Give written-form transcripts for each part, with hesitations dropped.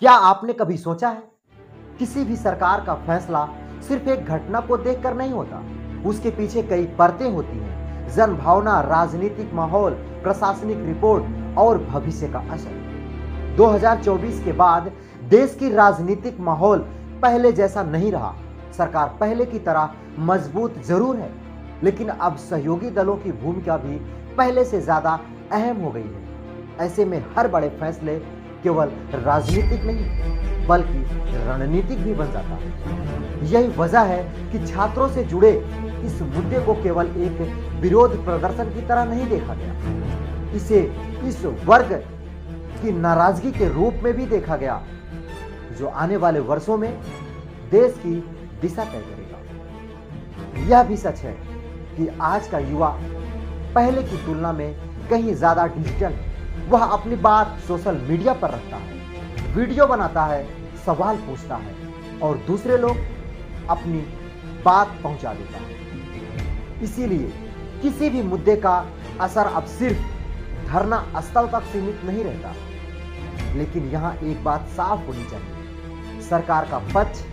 क्या आपने कभी सोचा है, किसी भी सरकार का फैसला सिर्फ एक घटना को देखकर नहीं होता। उसके पीछे कई परतें होती हैं। जन भावना, राजनीतिक माहौल, प्रशासनिक रिपोर्ट और भविष्य का असर। 2024 के बाद देश की राजनीतिक माहौल पहले जैसा नहीं रहा। सरकार पहले की तरह मजबूत जरूर है, लेकिन अब सहयोगी दलों की भूमिका भी पहले से ज्यादा अहम हो गई है। ऐसे में हर बड़े फैसले केवल राजनीतिक नहीं बल्कि रणनीतिक भी बन जाता है। यही वजह है कि छात्रों से जुड़े इस मुद्दे को केवल एक विरोध प्रदर्शन की तरह नहीं देखा गया, इसे इस वर्ग की नाराजगी के रूप में भी देखा गया, जो आने वाले वर्षों में देश की दिशा तय करेगा। यह भी सच है कि आज का युवा पहले की तुलना में कहीं ज्यादा डिजिटल है। वह अपनी बात सोशल मीडिया पर रखता है, वीडियो बनाता है, सवाल पूछता है और दूसरे लोग अपनी बात पहुंचा देता है। इसीलिए किसी भी मुद्दे का असर अब सिर्फ धरना स्थल तक सीमित नहीं रहता। लेकिन यहां एक बात साफ होनी चाहिए, सरकार का पक्ष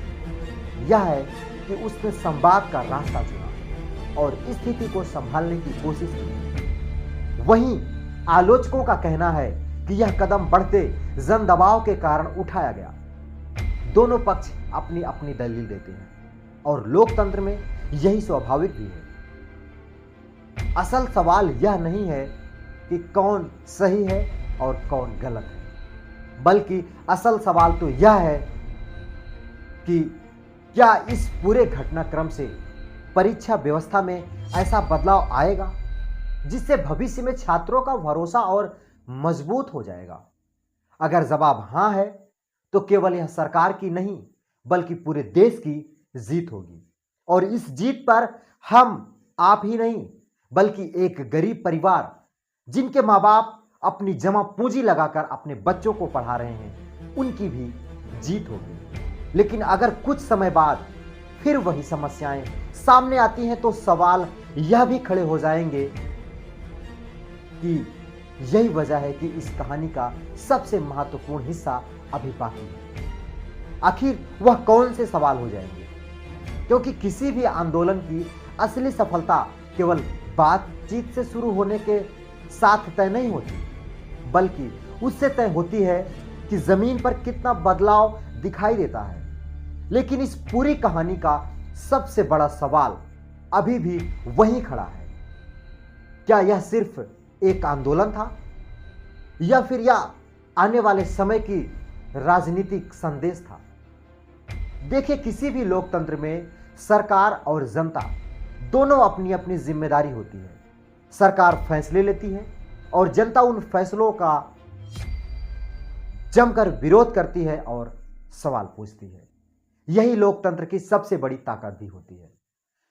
यह है कि उसने संवाद का रास्ता चुना और स्थिति को संभालने की कोशिश की। वहीं आलोचकों का कहना है कि यह कदम बढ़ते जन दबाव के कारण उठाया गया। दोनों पक्ष अपनी अपनी दलील देते हैं और लोकतंत्र में यही स्वाभाविक भी है। असल सवाल यह नहीं है कि कौन सही है और कौन गलत है, बल्कि असल सवाल तो यह है कि क्या इस पूरे घटनाक्रम से परीक्षा व्यवस्था में ऐसा बदलाव आएगा जिससे भविष्य में छात्रों का भरोसा और मजबूत हो जाएगा। अगर जवाब हां है तो केवल यह सरकार की नहीं बल्कि पूरे देश की जीत होगी। और इस जीत पर हम आप ही नहीं बल्कि एक गरीब परिवार, जिनके माँ बाप अपनी जमा पूंजी लगाकर अपने बच्चों को पढ़ा रहे हैं, उनकी भी जीत होगी। लेकिन अगर कुछ समय बाद फिर वही समस्याएं सामने आती हैं तो सवाल यह भी खड़े हो जाएंगे कि यही वजह है कि इस कहानी का सबसे महत्वपूर्ण हिस्सा अभी बाकी है। आखिर वह कौन से सवाल हो जाएंगे? क्योंकि किसी भी आंदोलन की असली सफलता केवल बातचीत से शुरू होने के साथ तय नहीं होती, बल्कि उससे तय होती है कि जमीन पर कितना बदलाव दिखाई देता है। लेकिन इस पूरी कहानी का सबसे बड़ा सवाल अभी भी वहीं खड़ा है। क्या यह सिर्फ एक आंदोलन था या फिर यह आने वाले समय की राजनीतिक संदेश था? देखिए, किसी भी लोकतंत्र में सरकार और जनता दोनों अपनी अपनी जिम्मेदारी होती है। सरकार फैसले लेती है और जनता उन फैसलों का जमकर विरोध करती है और सवाल पूछती है। यही लोकतंत्र की सबसे बड़ी ताकत भी होती है।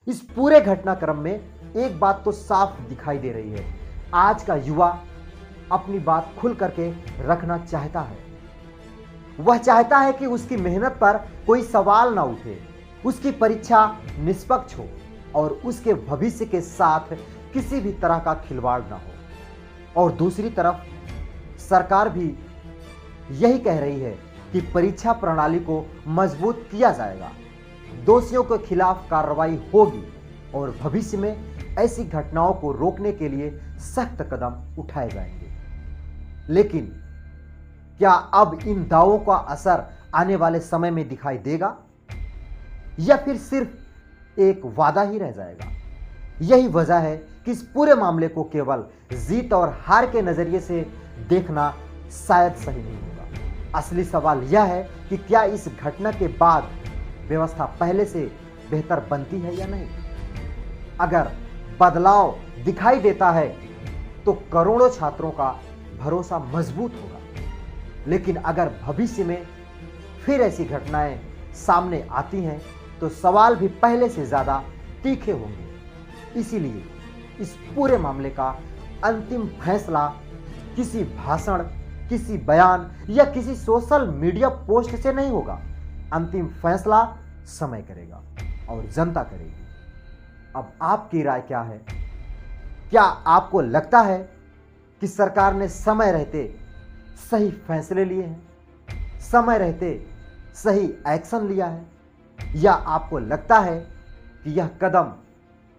इस पूरे घटनाक्रम में एक बात तो साफ दिखाई दे रही है, आज का युवा अपनी बात खुल करके रखना चाहता है। वह चाहता है कि उसकी मेहनत पर कोई सवाल ना उठे, उसकी परीक्षा निष्पक्ष हो और उसके भविष्य के साथ किसी भी तरह का खिलवाड़ ना हो। और दूसरी तरफ सरकार भी यही कह रही है कि परीक्षा प्रणाली को मजबूत किया जाएगा, दोषियों के खिलाफ कार्रवाई होगी और भविष्य में ऐसी घटनाओं को रोकने के लिए सख्त कदम उठाए जाएंगे। लेकिन क्या अब इन दावों का असर आने वाले समय में दिखाई देगा या फिर सिर्फ एक वादा ही रह जाएगा? यही वजह है कि इस पूरे मामले को केवल जीत और हार के नजरिए से देखना शायद सही नहीं होगा। असली सवाल यह है कि क्या इस घटना के बाद व्यवस्था पहले से बेहतर बनती है या नहीं। अगर बदलाव दिखाई देता है तो करोड़ों छात्रों का भरोसा मजबूत होगा। लेकिन अगर भविष्य में फिर ऐसी घटनाएं सामने आती हैं तो सवाल भी पहले से ज्यादा तीखे होंगे। इसीलिए इस पूरे मामले का अंतिम फैसला किसी भाषण, किसी बयान या किसी सोशल मीडिया पोस्ट से नहीं होगा। अंतिम फैसला समय करेगा और जनता करेगी। अब आपकी राय क्या है? क्या आपको लगता है कि सरकार ने समय रहते सही फैसले लिए हैं? समय रहते सही एक्शन लिया है, या आपको लगता है कि यह कदम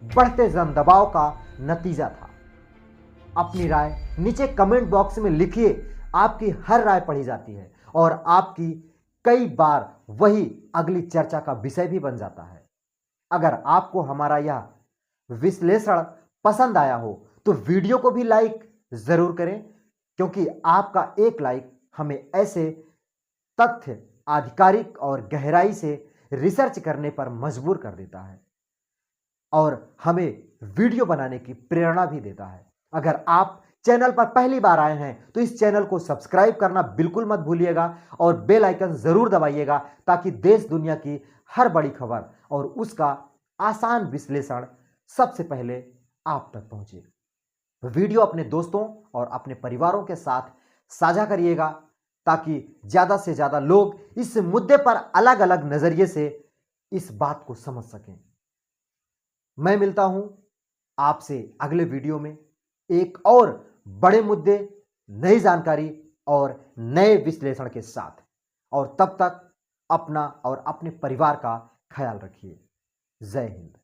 बढ़ते जन दबाव का नतीजा था? अपनी राय नीचे कमेंट बॉक्स में लिखिए। आपकी हर राय पढ़ी जाती है और आपकी कई बार वही अगली चर्चा का विषय भी बन जाता है। अगर आपको हमारा यह विश्लेषण पसंद आया हो तो वीडियो को भी लाइक जरूर करें, क्योंकि आपका एक लाइक हमें ऐसे तथ्य आधिकारिक और गहराई से रिसर्च करने पर मजबूर कर देता है और हमें वीडियो बनाने की प्रेरणा भी देता है। अगर आप चैनल पर पहली बार आए हैं तो इस चैनल को सब्सक्राइब करना बिल्कुल मत भूलिएगा और बेल आइकन जरूर दबाइएगा, ताकि देश दुनिया की हर बड़ी खबर और उसका आसान विश्लेषण सबसे पहले आप तक पहुंचे। वीडियो अपने दोस्तों और अपने परिवारों के साथ साझा करिएगा, ताकि ज्यादा से ज्यादा लोग इस मुद्दे पर अलग अलग नजरिए से इस बात को समझ सकें। मैं मिलता हूं आपसे अगले वीडियो में एक और बड़े मुद्दे, नई जानकारी और नए विश्लेषण के साथ। और तब तक अपना और अपने परिवार का ख्याल रखिए। जय हिंद।